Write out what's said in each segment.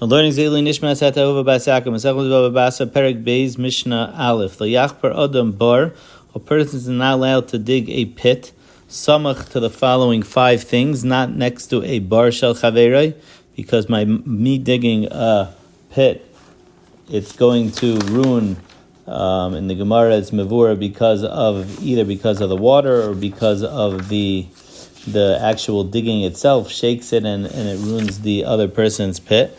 The learning Zeli Nishmas Etta Ahuva Basra Bava Basra Perek Beis Mishna Aleph. L'yachper Adam Bar. A person is not allowed to dig a pit. Samach to the following 5 things, not next to a bar shel chaverei, because me digging a pit, it's going to ruin. In the Gemara, it's mevura because of the water or because of the actual digging itself shakes it and it ruins the other person's pit.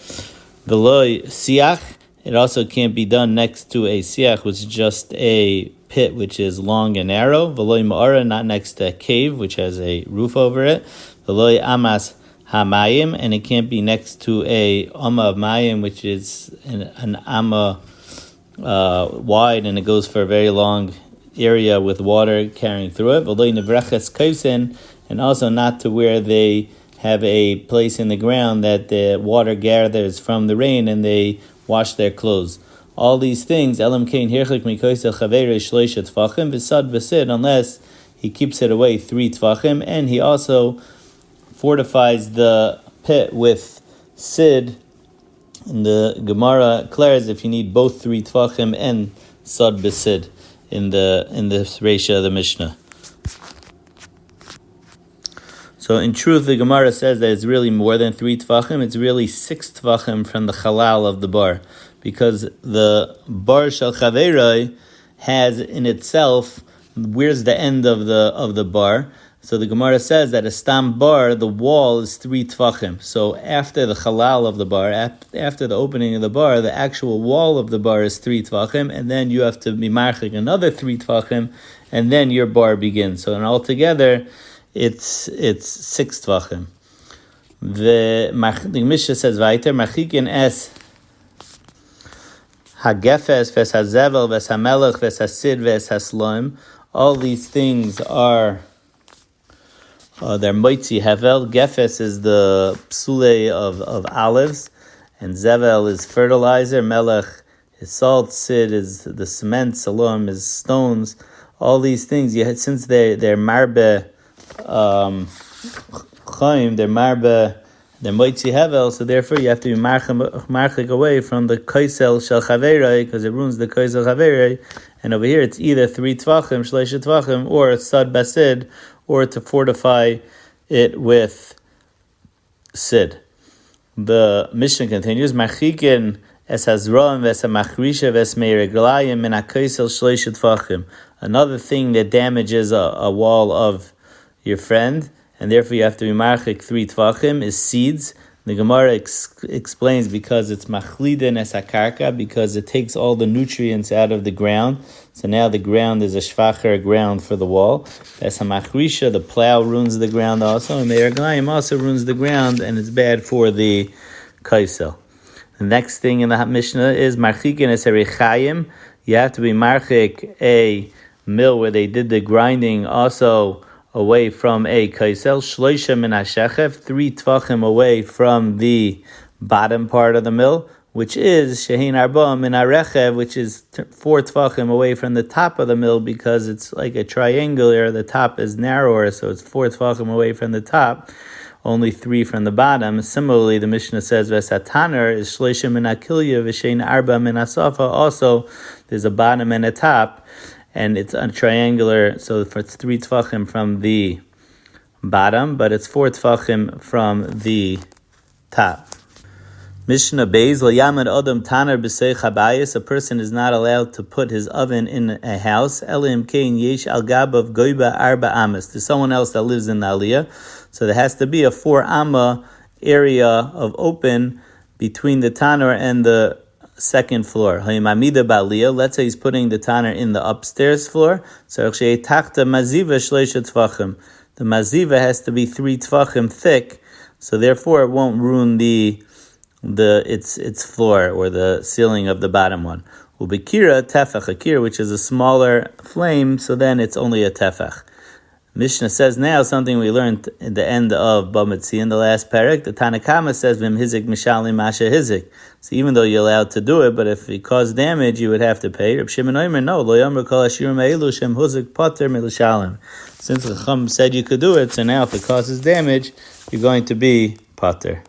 V'loi siach, it also can't be done next to a siach, which is just a pit which is long and narrow. V'loi ma'ara, not next to a cave which has a roof over it. V'loi amas hamayim, and it can't be next to a amma of mayim, which is an amma wide, and it goes for a very long area with water carrying through it. V'loi nevreches kaisen, and also not to where they have a place in the ground that the water gathers from the rain and they wash their clothes. All these things, elam kein hirchik mikoisel chaverei shloisha tfachim v'sad v'sid, unless he keeps it away 3 tfachim, and he also fortifies the pit with sid. And the Gemara declares if you need both 3 tfachim and sad v'sid in this Reisha of the Mishnah. So in truth, the Gemara says that it's really more than 3 tfachim. It's really 6 tfachim from the halal of the bar, because the bar shel chaverei has in itself, where's the end of the bar? So the Gemara says that a stam bar, the wall is 3 tfachim. So after the halal of the bar, after the opening of the bar, the actual wall of the bar is 3 tfachim, and then you have to be marchik another 3 tfachim, and then your bar begins. So altogether, it's 6 tvachim. The Mishnah says weiter, machikin es hagefes ves hazevel ves hamelech ves hasid ves hasloim. All these things are they're moitzi hevel. Gefes is the psule of olives, and zevel is fertilizer. Melech is salt. Sid is the cement. Salom is stones. All these things, since they're marbe. Chaim, they're marba, they're moitzi hevel, so therefore you have to be marchik away from the kaisel shel chaverei, because it ruins the kaisel chaverei. And over here it's either 3 tvachim, shleisha tvachim, or sad basid, or to fortify it with sid. The Mishnah continues, machikin es hazroim ves hamachrisha ves meireglayim min hakaisel shleisha tvachim. Another thing that damages a wall of your friend, and therefore you have to be marchik 3 tvachim, is seeds. The Gemara explains because it's machliden es hakarka, because it takes all the nutrients out of the ground. So now the ground is a shvacher ground for the wall. Es hamachrisha, the plow ruins the ground also, and meiraglayim also ruins the ground, and it's bad for the kaisel. The next thing in the Mishnah is marchikin es harichayim. You have to be marchik a mill where they did the grinding also away from a kaisel, shloisha min hashechev, 3 tvachim away from the bottom part of the mill, which is shehin arba min harechev, which is 4 tvachim away from the top of the mill, because it's like a triangle here, the top is narrower, so it's 4 tvachim away from the top, only 3 from the bottom. Similarly, the Mishnah says vesataner is shloisha min hakilya v'shein arba min hasafa, also there's a bottom and a top, and it's a triangular, so it's 3 tfachim from the bottom, but it's 4 tfachim from the top. Mishnah Beis, L'yamad Adam Taner B'Seich Habayis, a person is not allowed to put his oven in a house, Elim Kein Yesh Al Gabav Goiba Arba Amas. There's someone else that lives in the Aliyah, so there has to be a 4 amma area of open between the Taner and the second floor. Let's say he's putting the tanner in the upstairs floor. So the maziva has to be 3 tvachim thick, so therefore it won't ruin its floor or the ceiling of the bottom one. Ubikira tefach akir, which is a smaller flame, so then it's only a tefach. Mishnah says now something we learned at the end of Bamatzi in the last parak. The Tanakama says Vim hizik mishalim masha hizik. So even though you're allowed to do it, but if it caused damage, you would have to pay. Reb Shimon Omer, no, lo yomer kol ashirim ha'elu shem huzik pater milishalim. Since the Chum said you could do it, so now if it causes damage, you're going to be pater.